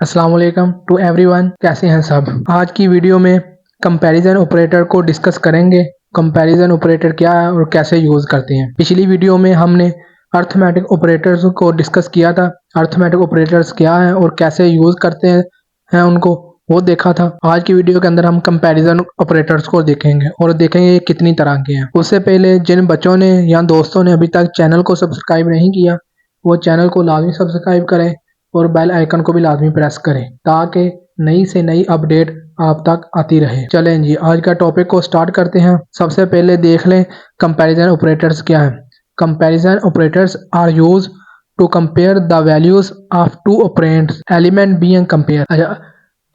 अस्सलाम वालेकुम to everyone. कैसे हैं सब। आज की वीडियो में कंपैरिजन ऑपरेटर को डिस्कस करेंगे। कंपैरिजन ऑपरेटर क्या है और कैसे यूज करते हैं। पिछली वीडियो में हमने अर्थमेटिक ऑपरेटर्स को डिस्कस किया था। अर्थमेटिक ऑपरेटर्स क्या है और कैसे यूज करते हैं उनको वो देखा था। आज की वीडियो के अंदर हम कंपैरिजन ऑपरेटर्स को देखेंगे और देखेंगे ये कितनी तरह के हैं। उससे पहले जिन बच्चों ने या दोस्तों ने अभी तक चैनल को सब्सक्राइब नहीं किया वो चैनल को लाजमी सब्सक्राइब करें और बेल आइकन को भी लाजमी प्रेस करें ताकि नई से नई अपडेट आप तक आती रहे। चलें जी, आज का टॉपिक को स्टार्ट करते हैं। सबसे पहले देख लें कंपैरिजन ऑपरेटर्स क्या है। Comparison operators are use to compare the values of two operands element being compare. अच्छा,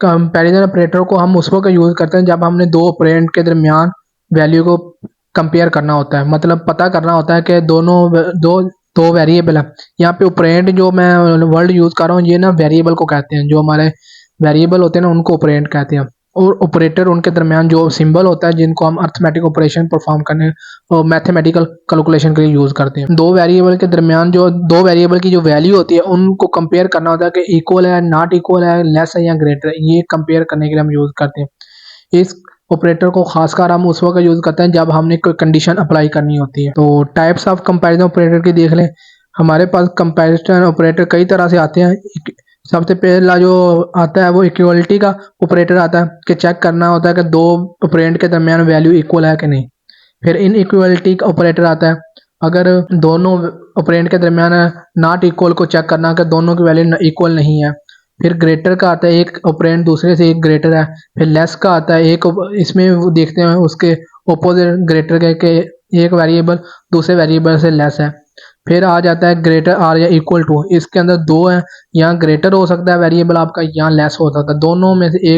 कंपैरिजन ऑपरेटर को हम उस वक्त यूज करते हैं जब हमने दो ऑपरेंड के दरमियान वैल्यू को कंपेयर करना होता है, मतलब पता करना होता है कि दोनों दो दो वेरिएबल है। यहाँ पे ऑपरेंड जो मैं वर्ड यूज कर रहा हूँ ये ना वेरिएबल को कहते हैं। जो हमारे वेरिएबल होते हैं ना उनको ऑपरेंड कहते हैं। और ऑपरेटर उनके दरमियान जो सिंबल होता है जिनको हम अर्थमेटिक ऑपरेशन परफॉर्म करने और मैथमेटिकल कैलकुलेशन के लिए यूज करते हैं। दो वेरिएबल के दरमियान जो दो वेरिएबल की जो वैल्यू होती है उनको कंपेयर करना होता है कि इक्वल है, नॉट इक्वल है, लेस है या ग्रेटर है। ये कंपेयर करने के लिए हम यूज करते हैं। इस ऑपरेटर को खासकर हम उस वक्त यूज करते हैं जब हमने कोई कंडीशन अप्लाई करनी होती है। तो टाइप्स ऑफ कंपैरिजन ऑपरेटर की देख लें। हमारे पास कंपैरिजन ऑपरेटर कई तरह से आते हैं। सबसे पहला जो आता है वो इक्वलिटी का ऑपरेटर आता है कि चेक करना होता है कि दो ऑपरेंड के दरमियान वैल्यू इक्वल है कि नहीं। फिर इन इक्वलिटी का ऑपरेटर आता है अगर दोनों ऑपरेंड के दरमियान नॉट इक्वल को चेक करना कि दोनों की वैल्यू इक्वल नहीं है। फिर ग्रेटर का आता है एक ऑपरेंड दूसरे से एक ग्रेटर है। फिर लेस का आता है एक इसमें वो देखते हैं उसके ऑपोजिट ग्रेटर के एक वेरिएबल दूसरे वेरिएबल से लेस है। फिर आ जाता है ग्रेटर आर या इक्वल टू। इसके अंदर दो है, यहाँ ग्रेटर हो सकता है वेरिएबल आपका, यहाँ लेस हो सकता है। दोनों में से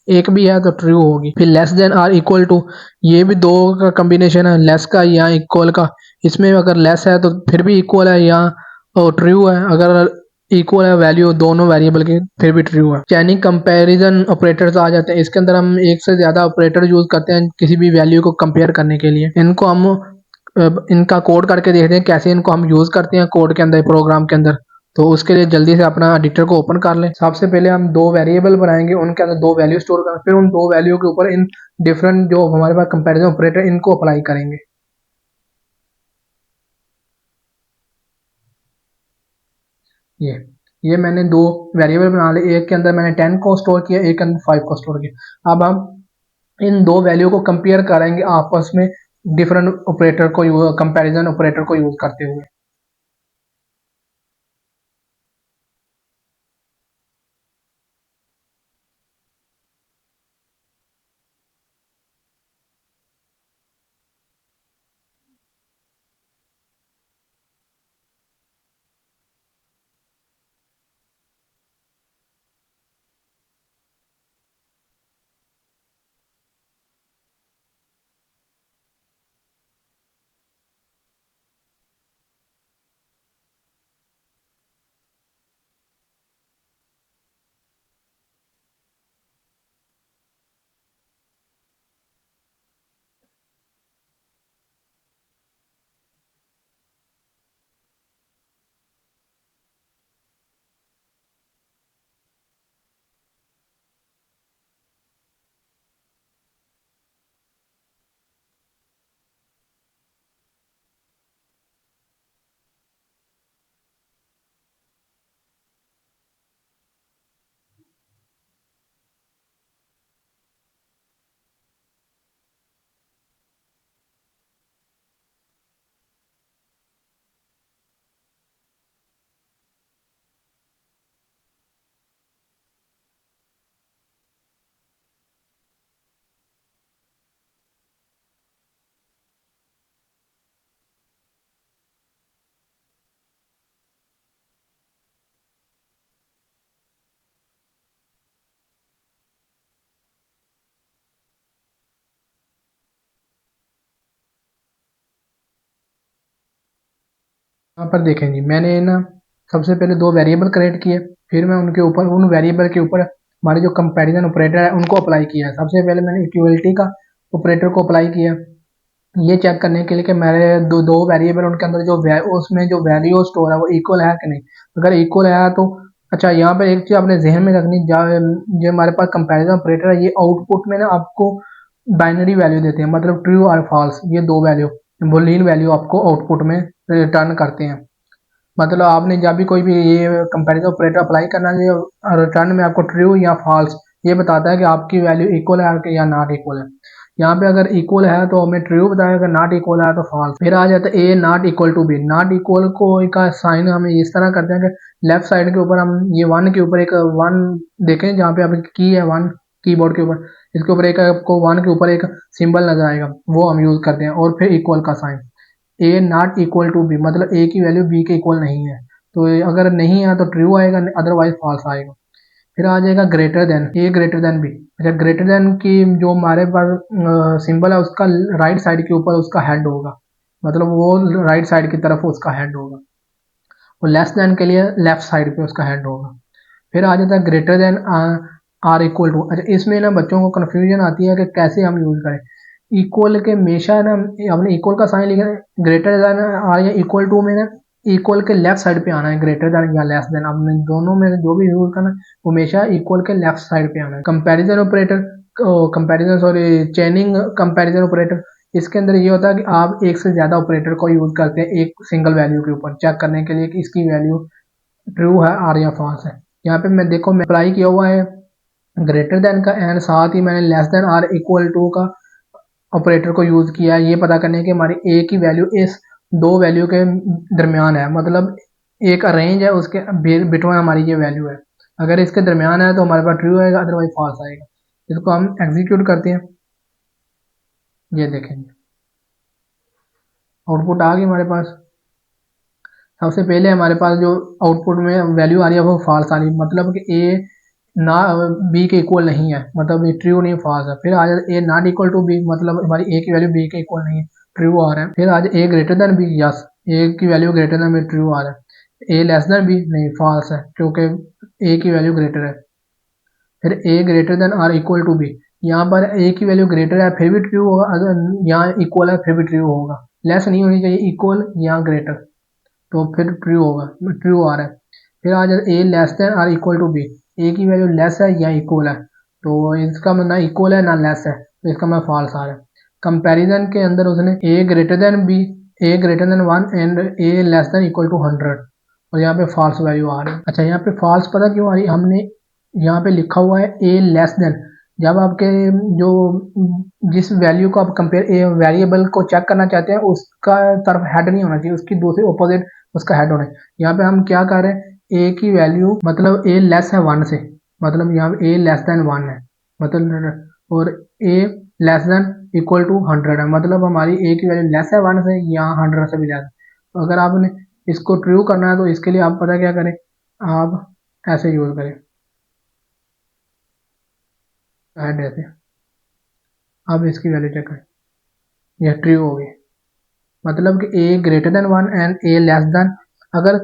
एक भी है तो ट्रू होगी। फिर less than or equal to, ये भी दो का कॉम्बिनेशन है, लेस का या इक्वल का। इसमें अगर लेस है तो फिर भी इक्वल है, यहाँ ट्रू है। अगर इक्वल है वैल्यू दोनों वेरिएबल की फिर भी ट्रू है। चैनिंग कंपैरिजन ऑपरेटर्स आ जाते हैं। इसके अंदर हम एक से ज्यादा ऑपरेटर यूज करते हैं किसी भी वैल्यू को कंपेयर करने के लिए। इनको हम इनका कोड करके देखते हैं कैसे इनको हम यूज करते हैं कोड के अंदर, प्रोग्राम के अंदर। तो उसके लिए जल्दी से अपना एडिटर को ओपन कर लें। सबसे पहले हम दो वेरिएबल बनाएंगे, उनके अंदर दो वैल्यू स्टोर करेंगे, फिर उन दो वैल्यू के ऊपर इन डिफरेंट जो हमारे पास कंपैरिजन ऑपरेटर इनको अप्लाई करेंगे। ये ये मैंने दो वेरिएबल बना लिए। एक के अंदर मैंने 10 को स्टोर किया, एक के अंदर 5 को स्टोर किया। अब हम इन दो वैल्यू को कंपेयर करेंगे आपस में डिफरेंट ऑपरेटर को कंपैरिजन ऑपरेटर को यूज करते हुए। यहाँ पर देखें जी, मैंने ना सबसे पहले दो वेरिएबल क्रिएट किए, फिर मैं उनके ऊपर उन वेरिएबल के ऊपर हमारे जो कंपैरिजन ऑपरेटर है उनको अप्लाई किया। सबसे पहले मैंने इक्वलिटी का ऑपरेटर को अप्लाई किया, ये चेक करने के लिए कि मेरे दो दो वेरिएबल उनके अंदर जो उसमें जो वैल्यू स्टोर है वो इक्वल है कि नहीं। अगर इक्वल है तो अच्छा, यहाँ पे एक चीज़ आपने ज़हन में रखनी, जो हमारे पास कंपैरिजन ऑपरेटर है, ये आउटपुट में ना आपको बाइनरी वैल्यू देते हैं, मतलब ट्रू और फॉल्स, ये दो वैल्यू, बूलियन वैल्यू आपको आउटपुट में रिटर्न करते हैं। मतलब आपने जब भी कोई भी ये कंपैरिजन ऑपरेटर अप्लाई करना है, रिटर्न में आपको ट्रू या फॉल्स ये बताता है कि आपकी वैल्यू इक्वल है या नॉट इक्वल है। यहाँ पे अगर इक्वल है तो हमें ट्रू बताएगा, अगर नॉट इक्वल है तो फॉल्स। फिर आ जाता है A not equal to B. Not equal को का साइन हम इस तरह करते हैं कि लेफ्ट साइड के ऊपर हम ये वन के ऊपर एक वन देखें, जहाँ पे आपकी की है वन कीबोर्ड के ऊपर, इसके ऊपर एक आपको वन के ऊपर एक सिंबल नजर आएगा, वो हम यूज करते हैं। और फिर इक्वल का sign, a not equal to b, मतलब ए की वैल्यू बी के इक्वल नहीं है, तो अगर नहीं है तो ट्रू आएगा, अदरवाइज फॉल्स आएगा। फिर आ जाएगा ग्रेटर देन, ए ग्रेटर देन बी। अच्छा, ग्रेटर देन की जो हमारे पास सिंबल है उसका राइट साइड के ऊपर उसका हेड होगा, मतलब वो राइट साइड की तरफ उसका हेड होगा। और लेस देन के लिए लेफ्ट साइड पे उसका हेड होगा। फिर आ जाता है greater than or equal to. अच्छा, इसमें ना बच्चों को कन्फ्यूजन आती है कि कैसे हम यूज करें। इक्वल के हमेशा ना हमने इक्वल का साइन लिखा है, ग्रेटर देन आर या इक्वल टू में ना इक्वल के लेफ्ट साइड पे आना है, ग्रेटर देन या लेस देन, आपने दोनों में से जो भी यूज करना है हमेशा इक्वल के लेफ्ट साइड पे आना है। Comparison operator, comparison sorry चेनिंग comparison operator, इसके अंदर ये होता है कि आप एक से ज्यादा ऑपरेटर को यूज करते हैं एक सिंगल वैल्यू के ऊपर चेक करने के लिए कि इसकी वैल्यू ट्रू है आर या फॉल्स है। यहाँ पे मैं देखो मैं अप्लाई किया हुआ है ग्रेटर देन का, एंड साथ ही मैंने less than or equal to का ऑपरेटर को यूज किया है, ये पता करने की हमारी ए की वैल्यू इस दो वैल्यू के दरमियान है, मतलब एक रेंज है उसके बिटवीन हमारी ये वैल्यू है। अगर इसके दरमियान है तो हमारे पास ट्रू आएगा, अदरवाइज फॉल्स आएगा। इसको हम एग्जीक्यूट करते हैं, ये देखेंगे आउटपुट आ गई हमारे पास। सबसे पहले हमारे पास जो आउटपुट में वैल्यू आ रही है वो फॉल्स आ रही है, मतलब कि ए ना बी के इक्वल नहीं है, मतलब ये ट्रू नहीं फॉल्स है। फिर आ जाए ए नॉट इक्वल टू बी, मतलब हमारी ए की वैल्यू बी के इक्वल नहीं है, ट्रू आ रहा है। फिर आ जाए A greater than B, yes A की value greater than B, true आ रहा है। ए लेस देन बी, नहीं फॉल्स है क्योंकि ए की वैल्यू ग्रेटर है। फिर A greater than or equal to B, यहाँ पर ए की वैल्यू ग्रेटर है फिर भी ट्रू होगा, अगर यहाँ इक्वल है फिर भी ट्रू होगा, लेस नहीं होनी चाहिए, इक्वल या ग्रेटर, तो फिर ट्रू होगा, ट्रू आ रहा है। फिर आ जाए A less than or equal to B, A की वैल्यू लेस है या इक्वल है, तो इसका ना इक्वल है ना लेस है, तो इसका मैं फॉल्स आ रहा है। कंपैरिजन के अंदर उसने A greater than B, A greater than one and A less than equal to 100, और यहाँ पे फॉल्स वैल्यू आ रही है। अच्छा, यहाँ पे फॉल्स पता क्यों आ रही है, हमने यहाँ पे लिखा हुआ है ए लेस देन, जब आपके जो जिस वैल्यू को आप कंपेयर वेरिएबल को चेक करना चाहते हैं उसका तरफ हेड नहीं होना चाहिए, उसकी दूसरी ऑपोजिट उसका हेड होना है। यहाँ पे हम क्या कर रहे हैं, ए की वैल्यू मतलब ए लेस है वन से, मतलब यहाँ पे ए लेस देन वन है, मतलब, और ए लेस देन इक्वल टू 100 है, मतलब हमारी ए की वैल्यू लेस है वन से या 100 से भी ज़्यादा। तो अगर आपने इसको ट्रू करना है तो इसके लिए आप पता क्या करें, आप ऐसे यूज करें, ऐड ऐसे, अब इसकी वैल्यू चेक करें, यह ट्रू हो गई, मतलब कि A greater than one and A less than, अगर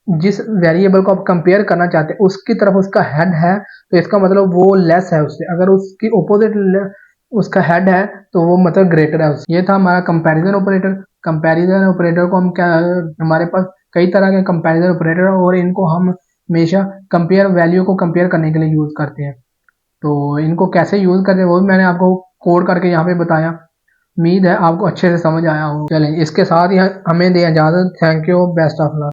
जिस वेरिएबल को आप कंपेयर करना चाहते हैं उसकी तरफ उसका हेड है तो इसका मतलब वो लेस है उससे, अगर उसकी ऑपोजिट उसका हेड है तो वो मतलब ग्रेटर है उससे। ये था हमारा कंपैरिजन ऑपरेटर। कंपैरिजन ऑपरेटर को हम क्या, हमारे पास कई तरह के कंपैरिजन ऑपरेटर और इनको हम हमेशा कंपेयर वैल्यू को कंपेयर करने के लिए यूज करते हैं। तो इनको कैसे यूज करते हैं वो भी मैंने आपको कोड करके यहाँ पे बताया। उम्मीद है आपको अच्छे से समझ आया हो। चलें, इसके साथ ही हमें दें इजाज़त। Thank you, best of luck.